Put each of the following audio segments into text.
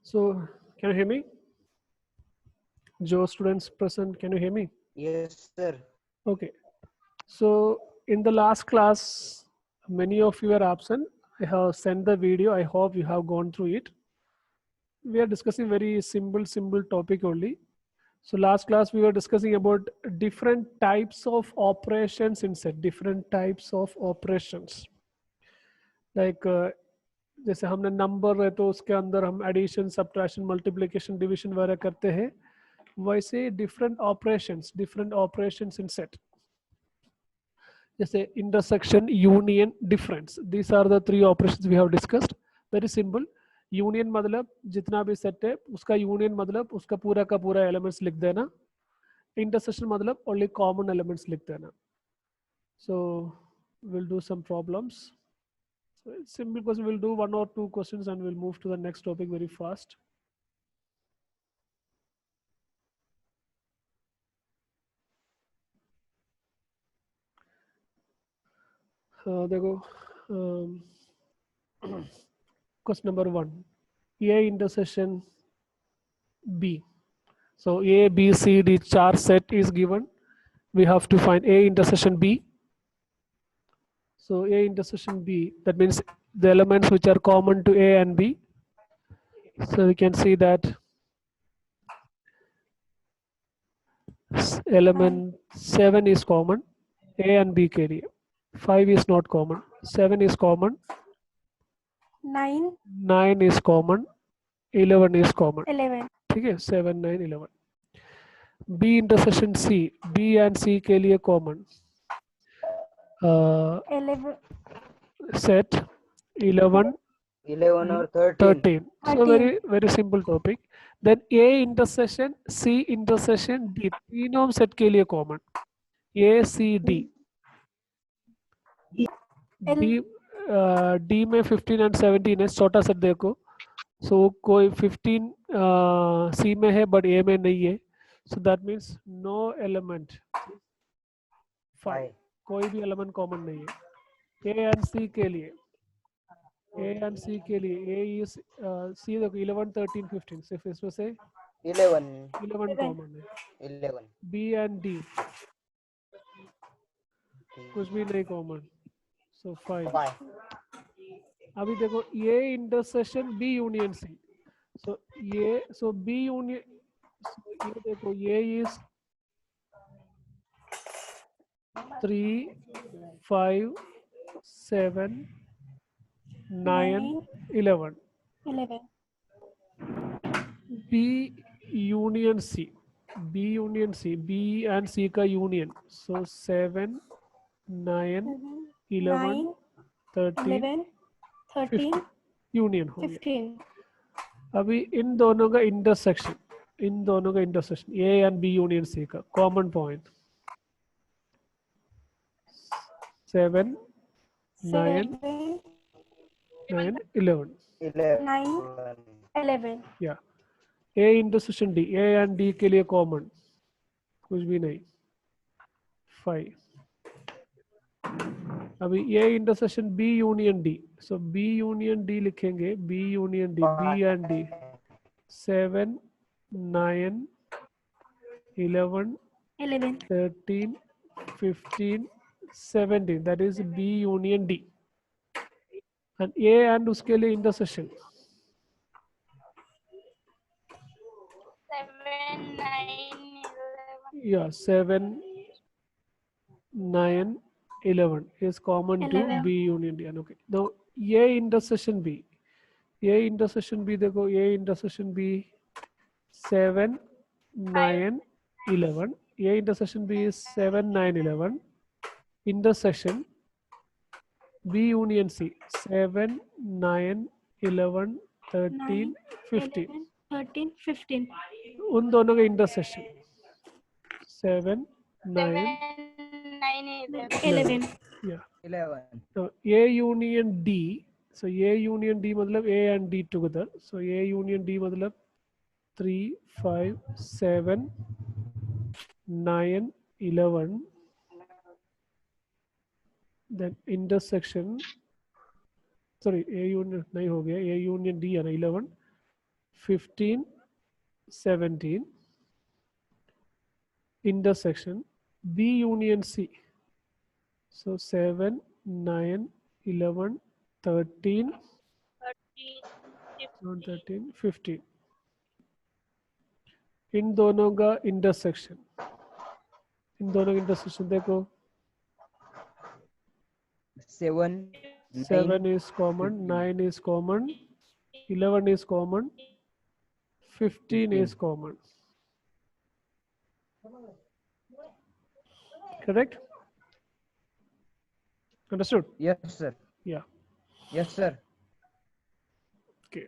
So, can you hear me? Joe students present, can you hear me? Yes, sir. Okay. So, in the last class, many of you are absent. I have sent the video. I hope you have gone through it. We are discussing very simple topic only. So, last class we were discussing about different types of operations in set, different types of operations. Like जैसे हमने number है तो उसके अंदर हम addition subtraction multiplication division वगैरह करते हैं वैसे डिफरेंट ऑपरेशंस इन सेट जैसे intersection union difference this are the three operations we have discussed very simple union मतलब जितना भी सेट है उसका यूनियन मतलब उसका पूरा का पूरा एलिमेंट्स लिख देना इंटरसेक्शन मतलब ओनली कॉमन एलिमेंट्स लिख देना so will do some problems. So it's simple question. We'll do one or two questions and we'll move to the next topic very fast. देखो question number 1 A intersection B. So A, B, C, D char set is given. We have to find A intersection B. So A intersection B, that means the elements which are common to A and B. So we can see that element 7 is common, A and B के लिए. 5 is not common. 7 is common. 9 is common. 11 is common. 11 ठीक है 7 9 11. B intersection C, B and C के लिए common. 11 Set 11 11 or 13. 13. So very simple topic. Then A intersection C intersection D तीनों set के लिए common. A C D. D में 15 and 17 है छोटा set देखो. So कोई 15 C में है but A में नहीं है. So that means no element 5. कोई भी element common नहीं है. A and C के लिए A and C के लिए A is C देखो 11 13 15 सिर्फ इसमें से 11 common है. 11. B and D कुछ भी नहीं common. So 5. अभी देखो A intersection B union C. So B union so ये देखो ये is 3 5 7 9 11. 11 B union C. B union C. B and C का union. So 7 9 11 13 11 13 यूनियन हो गया. 15 अभी इन दोनों का intersection A and B union C का कॉमन पॉइंट 7 9 9 11. 9 11 या A intersection D A and D के लिए कॉमन कुछ भी नहीं 5. अभी A intersection B union D. So B union D लिखेंगे B union D B and D 7 9 11 11 13 15 17 that is B union D and A and उसके लिए intersection 7 9 yeah 7 9 11 is common to 11. B union D. And okay now A intersection B देखो A intersection B 7 9 11 A intersection B is 7 9 11 intersection B union C 7 9 11 13 15 13 15 उन दोनों का intersection 7 9 11 yeah 11. so A union D so A union D मतलब A and D together so A union D मतलब 3 5 7 9 11 then intersection sorry A union नहीं हो गया A union D है ना 11 15, 17 intersection B union C. So 7, 9, 11, 13, 13, 15. इन दोनों का intersection, इन दोनों का इंटरसेक्शन देखो 7, 7 9, is common, 15. 9 is common, 11 is common, 15 is common. Correct? Understood? Yes, sir. Yeah. Yes, sir. Okay.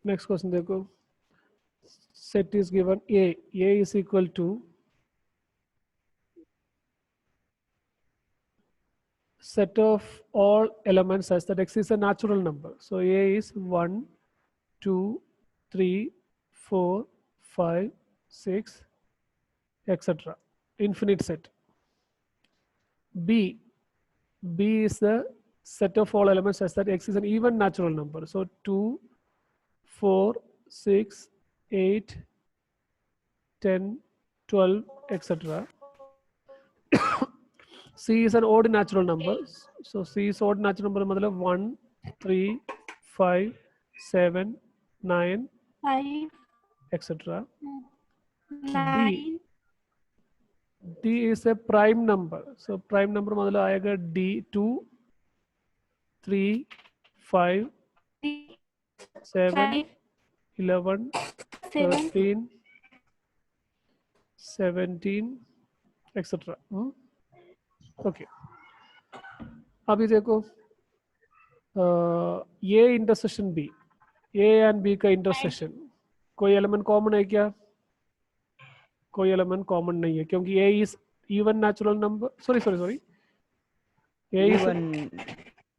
Next question देखो. Set is given A. A is equal to set of all elements such that X is a natural number. So A is 1, 2, 3, 4, 5, 6, etc. Infinite set. B. B is the set of all elements such that X is an even natural number. So 2, 4, 6, 8, 10, 12, etc. C is an odd natural number. So C is odd natural number मतलब 1, 3, 5, 7, 9, 5, etc. 9, D is a prime number. So prime number मतलब आएगा D 2, 3, 5, 7, 5, 11, 7, 13, 17, etc. Okay. अभी देखो ये intersection B, A and B का intersection, कोई element common है क्या? कोई एलिमेंट कॉमन नहीं है क्योंकि A is even natural number, sorry sorry sorry, A is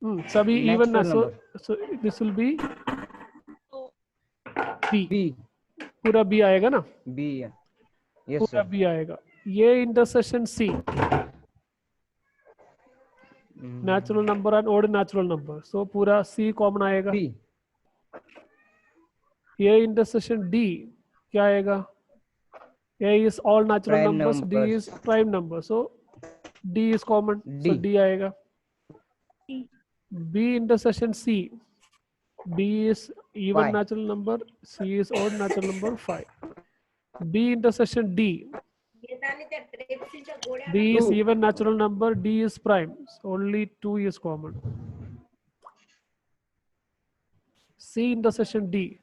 Even सभी even, natural so number. This will be B, B. पूरा बी आएगा ना, B. Yes, पूरा sir. बी आएगा. ये intersection C, natural number and odd natural number, so पूरा C common आएगा. B. ये इंटरसेक्शन डी क्या आएगा? A is all natural Prime numbers, D is numbers. prime number, so D is common, so D. D आएगा. B intersection C, B is even 5. natural number, C is odd natural number 5. B intersection D, B is 2. even natural number, D is prime, so only 2 is common. C intersection D,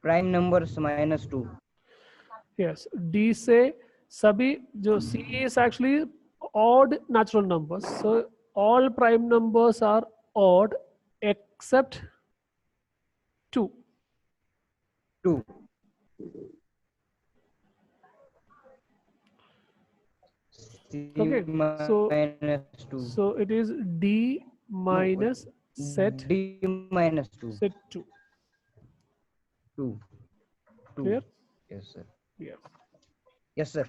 Prime numbers minus 2. yes, D से सभी जो C is actually odd natural numbers, so all prime numbers are odd except 2. 2. C Okay, so minus 2. so it is D minus set D minus 2. set 2. 2. 2. Clear? Yes, sir. Yeah. Yes, sir.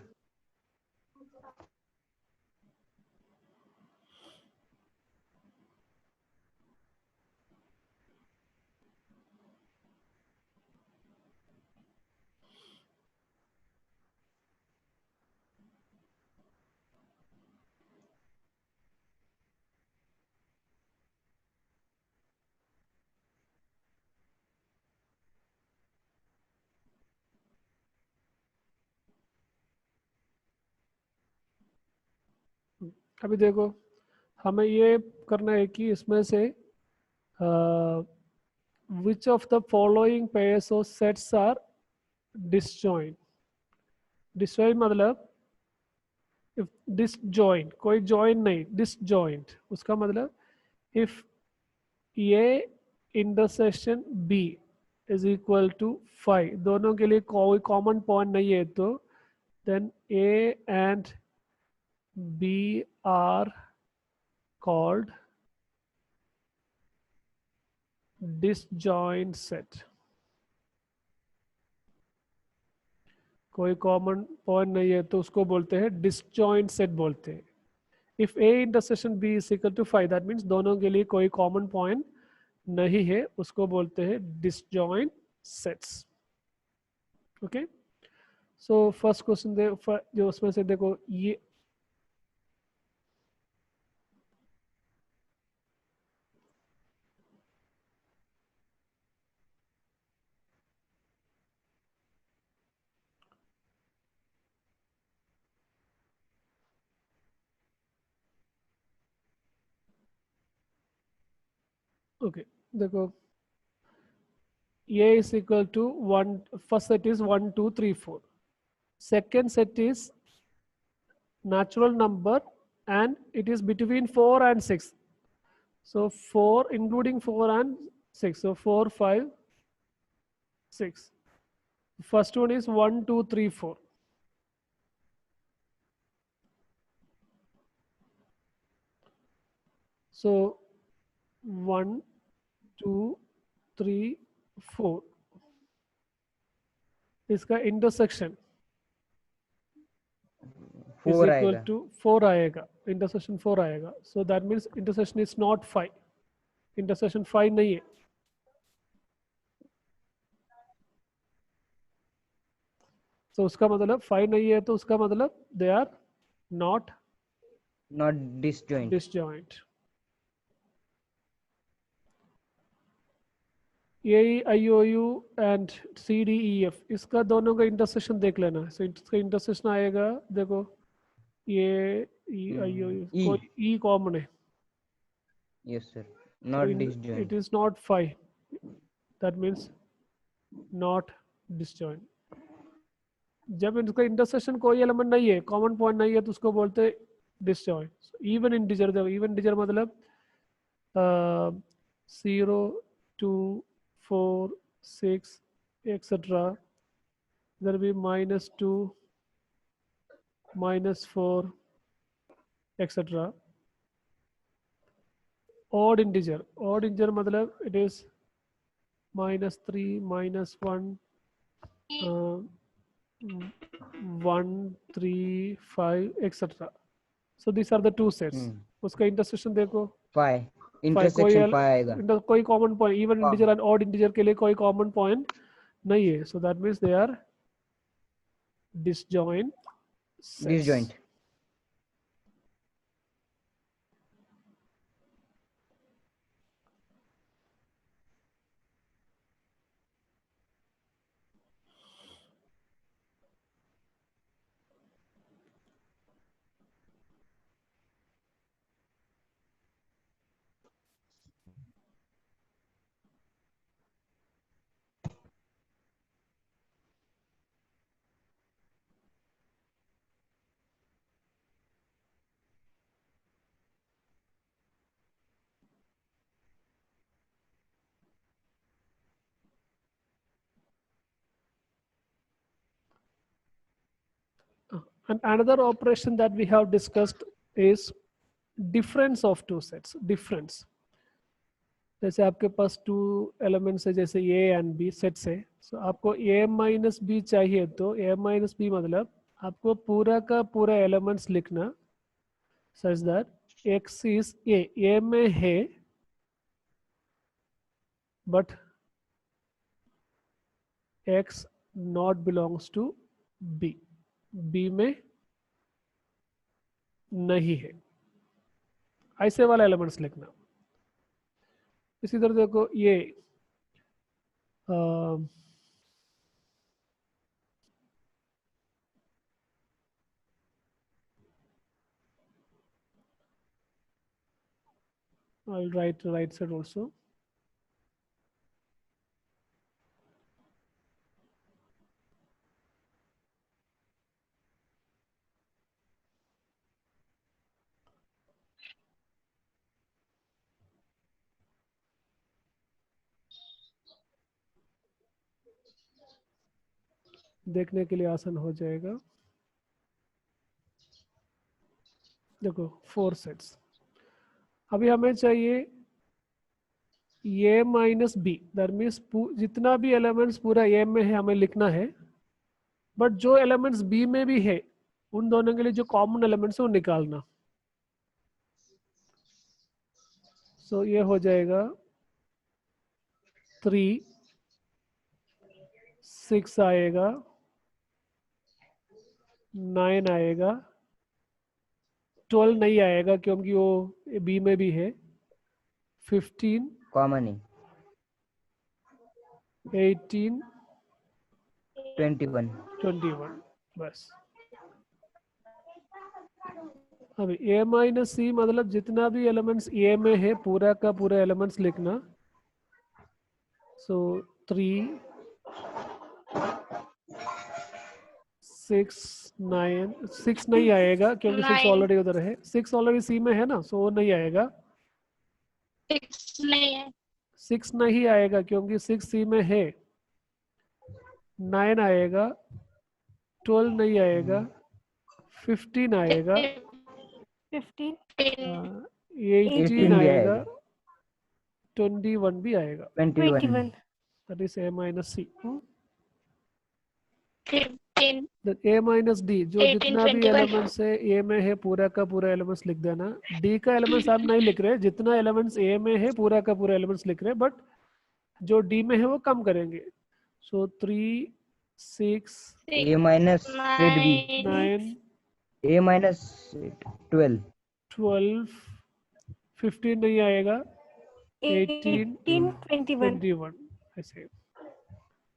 अभी देखो हमें ये करना है कि इसमें से which of the following pairs or sets are disjoint? Disjoint मतलब if disjoint कोई join नहीं, disjoint उसका मतलब if A intersection B is equal to 5, दोनों के लिए कोई common point नहीं है तो then A and B are called disjoint set. कोई कॉमन पॉइंट नहीं है तो उसको बोलते हैं डिसजॉइंट सेट बोलते हैं. If A intersection B is equal to 5 that means दोनों के लिए कोई कॉमन पॉइंट नहीं है, उसको बोलते हैं disjoint sets. Okay, so first question जो उसमें से देखो ये ओके देखो A is equal to 1, first set is 1 2 3 4, second set is natural number and it is between 4 and 6, so 4 including 4 and 6, so 4 5 6. First one is 1 2 3 4. So 1 2 3 4 इसका intersection is 4 equal आएगा. to 4 आएगा, intersection 4 आएगा, so that means intersection is not 5, intersection 5 नहीं है. so उसका मतलब 5 नहीं है तो उसका मतलब they are not Not disjoint. disjoint. A I O U and C D E F इसका दोनों का इंटरसेक्शन देख लेना. सो इसका इंटरसेक्शन आएगा देखो ये ई आई ओ यू E. कोई ई कॉमन है Yes, sir. Not it disjoint. Is not 5, that means not disjoint. जब इसका इंटरसेक्शन कोई एलिमेंट नहीं है, कॉमन पॉइंट नहीं है तो उसको बोलते हैं डिसजॉइंट. इवन इंटीजर देखो, इवन इंटीजर मतलब 0 2 4 6 etc. there will be -2 -4 etc. odd integer मतलब it is -3 -1 uh, 1 3 5 etc. so these are the two sets. उसका इंटरसेक्शन देखो 5. कोई Intersection 5 आएगा. कोई common point even integer and odd integer के लिए कोई कॉमन पॉइंट नहीं है, so that means they are disjoint sets. Disjoint. And another operation that we have discussed is difference of two sets. Difference. जैसे आपके पास two elements है जैसे ए and B sets है, सो आपको ए माइनस बी चाहिए तो ए माइनस बी मतलब आपको पूरा का पूरा एलिमेंट्स लिखना such that x is A में है but x not belongs to B, B में नहीं है, ऐसे वाला एलिमेंट्स लिखना. इसी तरह देखो ये I'll write right side also. देखने के लिए आसान हो जाएगा। देखो 4 सेट्स। अभी हमें चाहिए ए माइनस बी, दैट मीन्स जितना भी एलिमेंट्स पूरा ए में है हमें लिखना है, बट जो एलिमेंट्स बी में भी है उन दोनों के लिए जो कॉमन एलिमेंट्स है वो निकालना। सो ये हो जाएगा 3, 6 आएगा, 9 आएगा, 12 नहीं आएगा क्योंकि वो बी में भी है, 15, कॉमन है। 18, 21। 21 बस। अभी ए माइनस सी मतलब जितना भी एलिमेंट्स ए में है पूरा का पूरा एलिमेंट्स लिखना। सो 3, 6, 9, 6 नहीं आएगा क्योंकि 6 9 ऑलरेडी उधर है, 6 ऑलरेडी सी में है ना, सो वो नहीं आएगा। 6 नहीं है। 6 नहीं आएगा क्योंकि 6 सी में है। 9 आएगा, 12 नहीं आएगा, 15 आएगा, 15 18 18 भी आएगा, आएगा। 21 भी आएगा। 21। That is A minus C. 15 A minus D, जो 18 जितना भी 21 एलिमेंट्स है ए में है पूरा का पूरा एलिमेंट्स लिख देना। डी का एलिमेंट्स हम नहीं लिख रहे, जितना एलिमेंट्स ए में है पूरा का पूरा एलिमेंट्स लिख रहे, बट जो डी में है वो कम करेंगे। सो 3, 6, ए माइनस सेट बी। 9, ए माइनस 12। 12, 15 नहीं आएगा, 18, 21 21 ऐसे।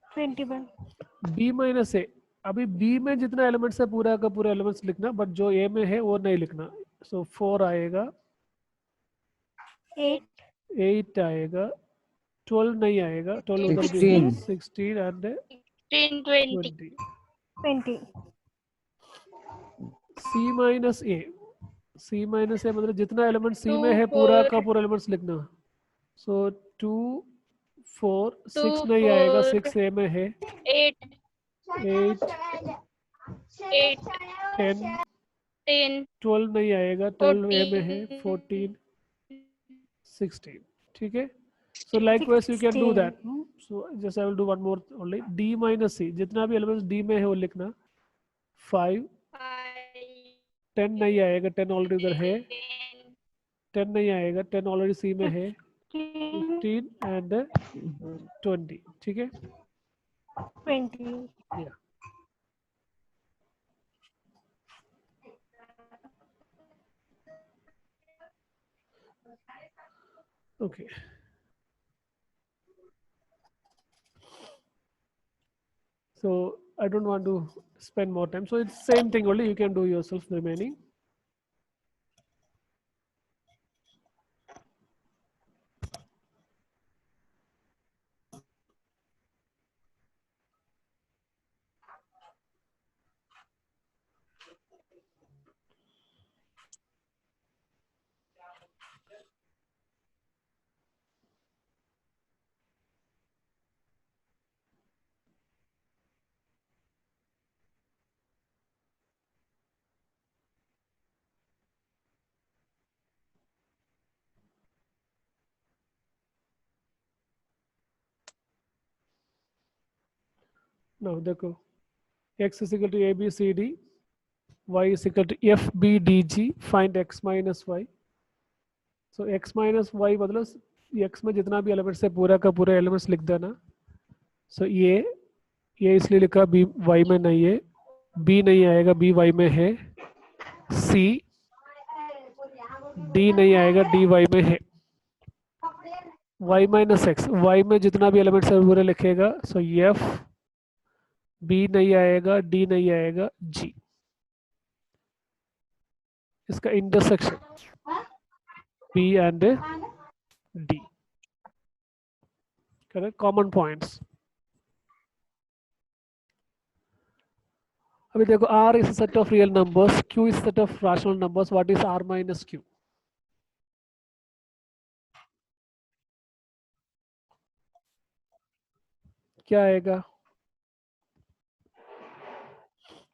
21 बी माइनस ए, अभी बी में जितना एलिमेंट्स है पूरा का पूरा एलिमेंट्स लिखना, बट जो ए में है वो नहीं लिखना। सो 4 आएगा, 8 8 आएगा, 12 नहीं आएगा, 12 उधर भी है, 16। 16 and 20 20। 20 C minus A, C minus A मतलब जितना एलिमेंट सी 2 में है पूरा 4 का पूरा एलिमेंट्स लिखना। सो 2, 4, 2 6 नहीं आएगा, 4 6 ए में है, 8 8, 8 10, 10 12 नहीं आएगा, 12 ए में है, 14 14, 16। ठीक है। So likewise you can do 16 that. So just I will do one more only. D minus C, जितना भी एलिमेंट्स D में है वो लिखना। 5, 10 नहीं आएगा, 10 ऑलरेडी उधर है, 10 नहीं आएगा, 10 ऑलरेडी C में है, 15 एंड 20। ठीक है। 20 Yeah. Okay. So I don't want to spend more time. So it's same thing only. You can do yourself the remaining. Now देखो, x is equal to a b c d, y is equal to f b d g. Find x minus y. So x minus y मतलब x में जितना भी elements है पूरा का पूरा elements लिख देना। सो ये इसलिए लिखा, b y में नहीं है, b नहीं आएगा, b y में है, c d नहीं आएगा, d y में है, y माइनस x, y में जितना भी एलिमेंट्स है पूरा लिखेगा। सो f b नहीं आएगा, d नहीं आएगा, g, इसका intersection b and d, correct, common points. अभी देखो, R is a set of real numbers, Q is a set of rational numbers. What is R minus Q? क्या आएगा?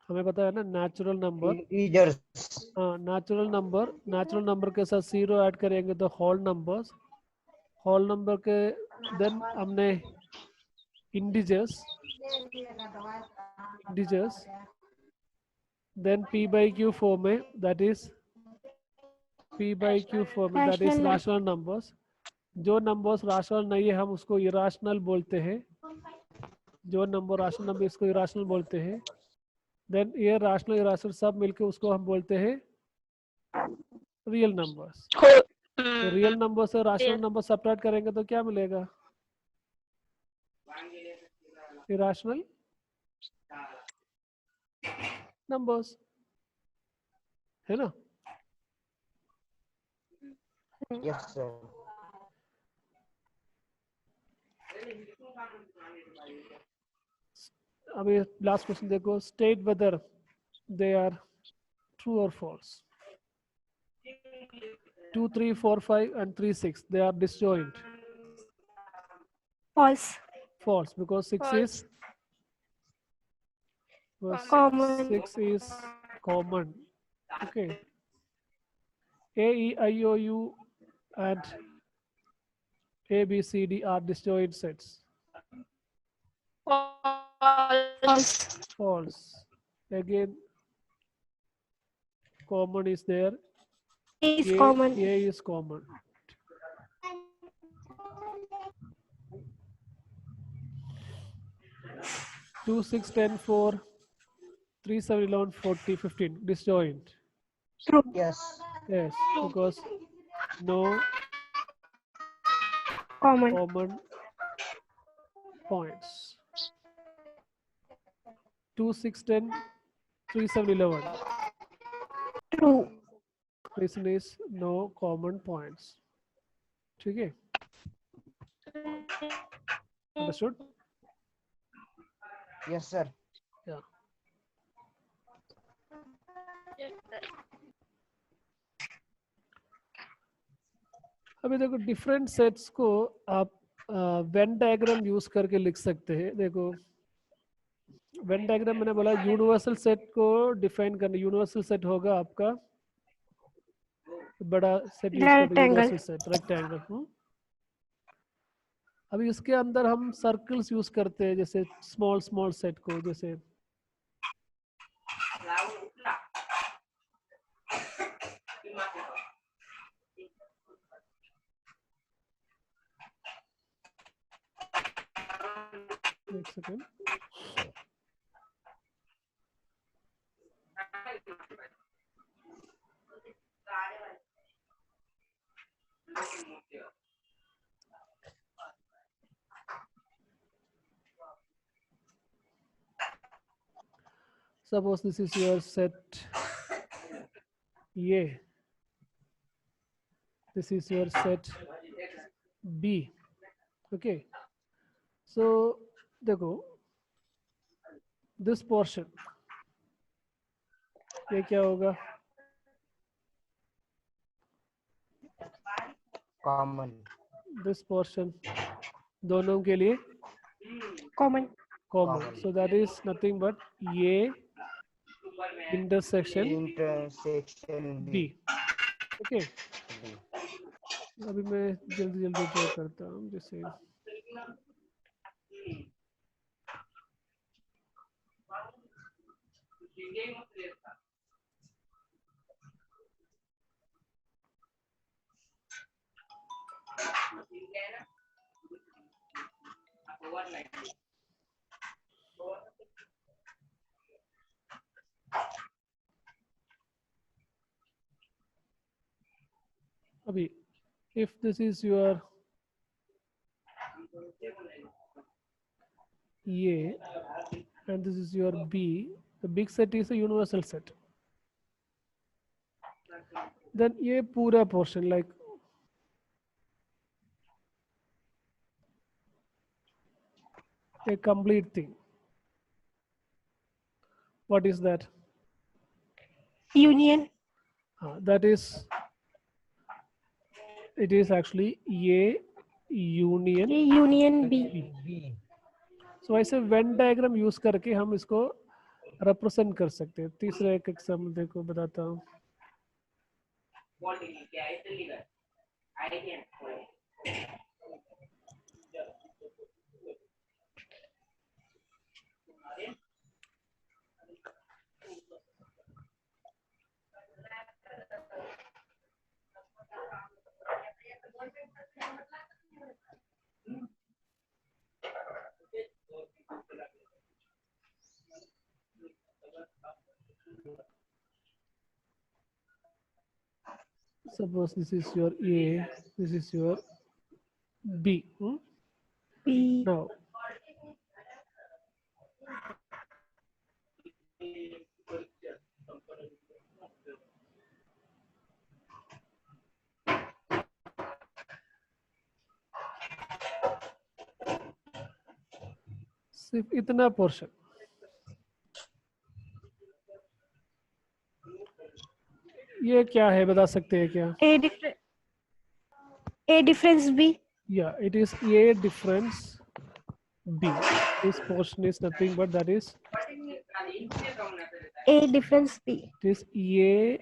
हमें पता है ना नेचुरल नंबर, integers, हाँ नेचुरल नंबर के साथ 0 ऐड करेंगे तो होल नंबर के, देन हमने integers, then p by q form में, that is Rational rational numbers. जो नंबर्स राशनल नहीं है हम उसको इरेशनल बोलते हैं, जो नंबर राशनल नंबर इसको इरेशनल बोलते हैं। देन ये राशनल इरेशनल सब मिलके उसको हम बोलते हैं रियल नंबर्स। तो रियल नंबर से राशनल नंबर सब्ट्रैक्ट करेंगे तो क्या मिलेगा? इरेशनल नंबर्स, है ना? yes sir, अभी लास्ट क्वेश्चन देखो, state whether they are true और false. 2 3 4 5 and 3 6 they are disjoint. false. False, because 6 False. is Common. 6 is common. Okay. A E I O U and A B C D are disjoint sets. False. False. Again, common is there. A is common. A is common. 2 6 10 4 3 7 11 40 15 disjoint. True. yes, Yes, because no Common. common points. 2 6 10 3 7 11. True. Reason is no common points. ठीक है? Understood? yes sir, Yeah. अभी देखो different sets को आप Venn diagram use करके लिख सकते हैं। देखो वेन डायग्राम मैंने बोला यूनिवर्सल सेट को डिफाइन करना। यूनिवर्सल सेट होगा आपका बड़ा सेट यूज करते हैं, Rectangle. Universal set rectangle. अभी इसके अंदर हम सर्कल्स यूज करते हैं, जैसे स्मॉल सेट को, जैसे एक second, suppose this is your set A, this is your set B. Okay, so देखो this portion, ये क्या होगा? common, This portion दोनों के लिए Common. common. Common. So that is nothing but A intersection intersection B. B, Okay, अभी मैं जल्दी ड्रॉ करता हूँ, जैसे अभी if this is your A and this is your B, the big set is a universal set. Then ये पूरा portion like a complete thing. What is that? Union. That is, it is actually A union A union B. B. B, So ऐसे Venn diagram use करके हम इसको represent कर सकते हैं। तीसरा एक एग्जाम्पल देखो, बताता हूँ। Suppose this is your A, this is your B. B. Now, सिर्फ इतना पोर्शन, ये क्या है बता सकते हैं क्या? A difference B. Yeah, it is A difference B. This portion is nothing but that is A difference B. it is A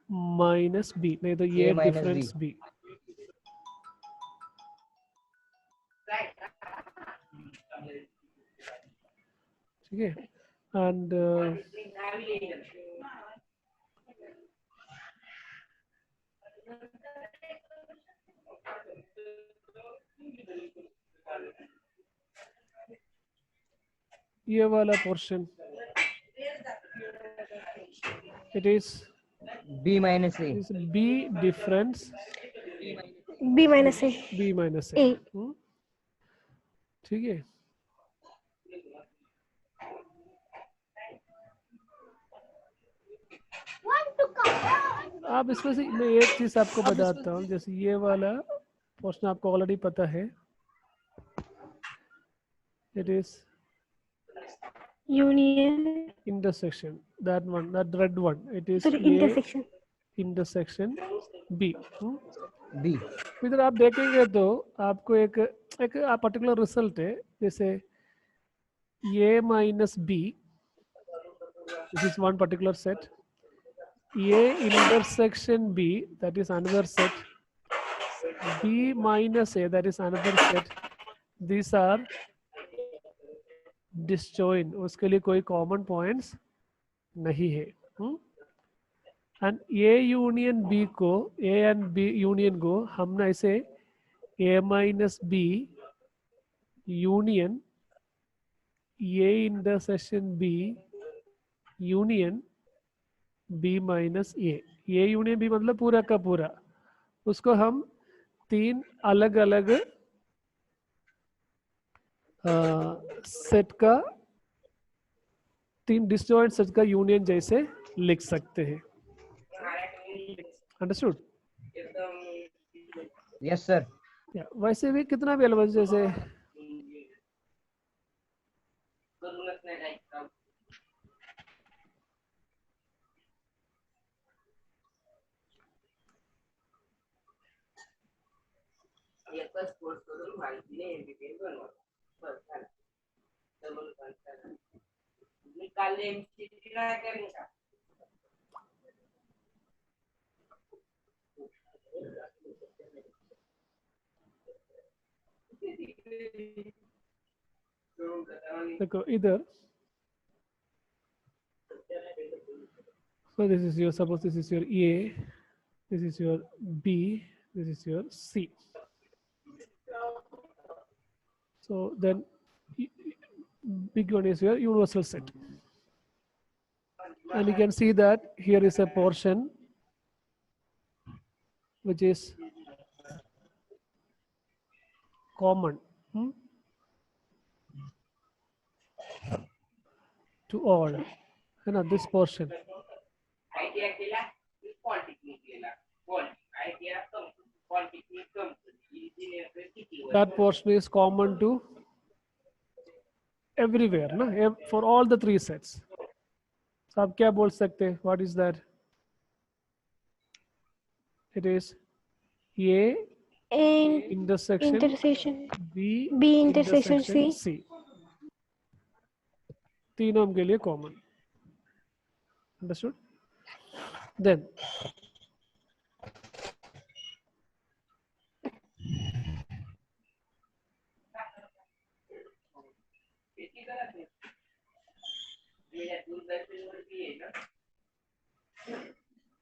minus B. नहीं तो A A minus difference B. B. ठीक है? And ये वाला portion, it is B minus A. is B difference B minus A. B minus A. A. ठीक है? आप इसमें से मैं एक चीज आपको बताता हूँ, जैसे ये वाला पोर्शन आपको ऑलरेडी पता है, it is Union. intersection, that one, that red one, it is Sorry, A intersection. intersection B. B. इधर आप देखेंगे तो आपको एक पर्टिकुलर रिजल्ट है, जैसे A minus B, this is one particular set, A intersection B, that is another set, B minus A, that is another set. These are disjoint, उसके लिए कोई common points नहीं है. And A union B को, A and B union को हमने ऐसे A minus B union A intersection B union B minus A. A union B मतलब पूरा का पूरा, उसको हम तीन अलग अलग सेट का, तीन डिसजॉइंट सेट का यूनियन जैसे लिख सकते हैं. अंडरस्टूड? Yes, sir. वैसे भी कितना भी अलग, जैसे देखो इधर, so this is your, suppose this is your A, this is your B, this is your C. So then big one is your universal set, and you can see that here is a portion which is common to all, this portion. That portion is common to everywhere, ना, for all the three sets. So आप क्या बोल सकते हैं? What is that? It is A intersection B intersection C. तीनों के लिए common. Understood? Then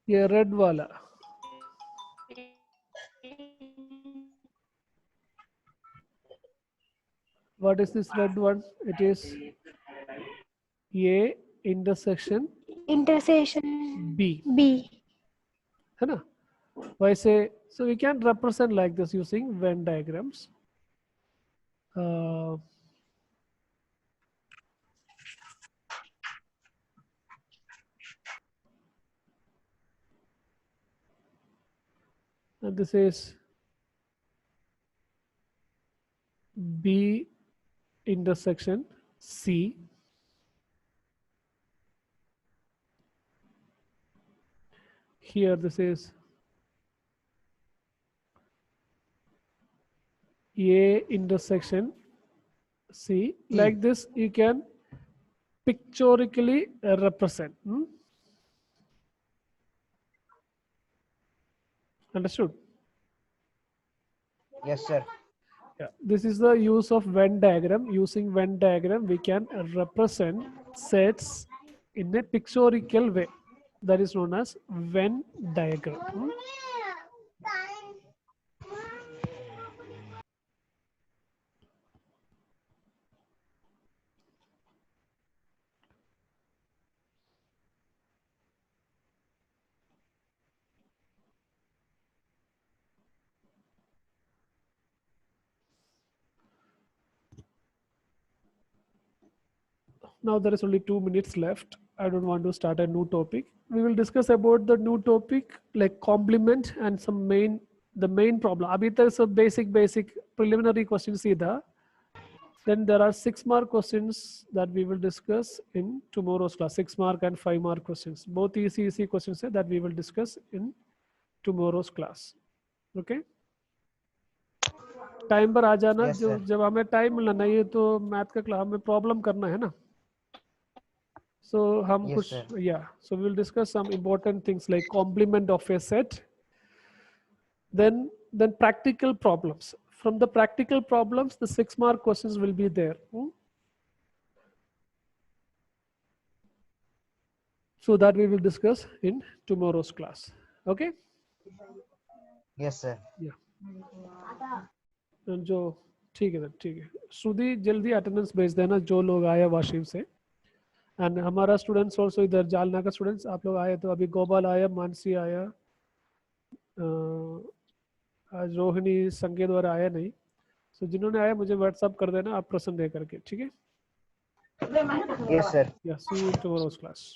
ये रेड वाला, what is this red one? It is A intersection intersection B, B. है ना? Why say, so we can represent like this using Venn diagrams. And this is B intersection C. Here this is A intersection C. Like this you can pictorially represent. Understood? Yes, sir. Yeah, this is the use of Venn diagram. Using Venn diagram, we can represent sets in a pictorial way. That is known as Venn diagram. Now there is only 2 minutes left. I don't want to start a new topic. We will discuss about the new topic like complement and the main problem. Abhi tak so basic preliminary questions either. Then there are 6 mark questions that we will discuss in tomorrow's class. 6 mark and 5 mark questions. Both easy questions that we will discuss in tomorrow's class. Okay? Time पर आ जाना. Yes, जो sir. जब हमें time मिलना नहीं है तो math का क्लास में प्रॉब्लम करना है ना. So हम Yes, कुछ sir. so we will discuss some important things like complement of a set. Then practical problems. From the practical problems, the 6 mark questions will be there. So that we will discuss in tomorrow's class. Okay? Yes, sir. Yeah. जो ठीक है, ठीक है. श्रुति जल्दी attendance भेज देना जो लोग आए वाशिम से. एंड हमारा स्टूडेंट्स ऑल्सो इधर जालना का स्टूडेंट्स आप लोग आए तो अभी गोपाल आया, मानसी आया, आज रोहिणी संकेत द्वारा आया नहीं. सो जिन्होंने आया मुझे व्हाट्सअप कर देना आप प्रश्न दे करके. ठीक है? Yes, sir. या सी यू इन टुमारोज क्लास.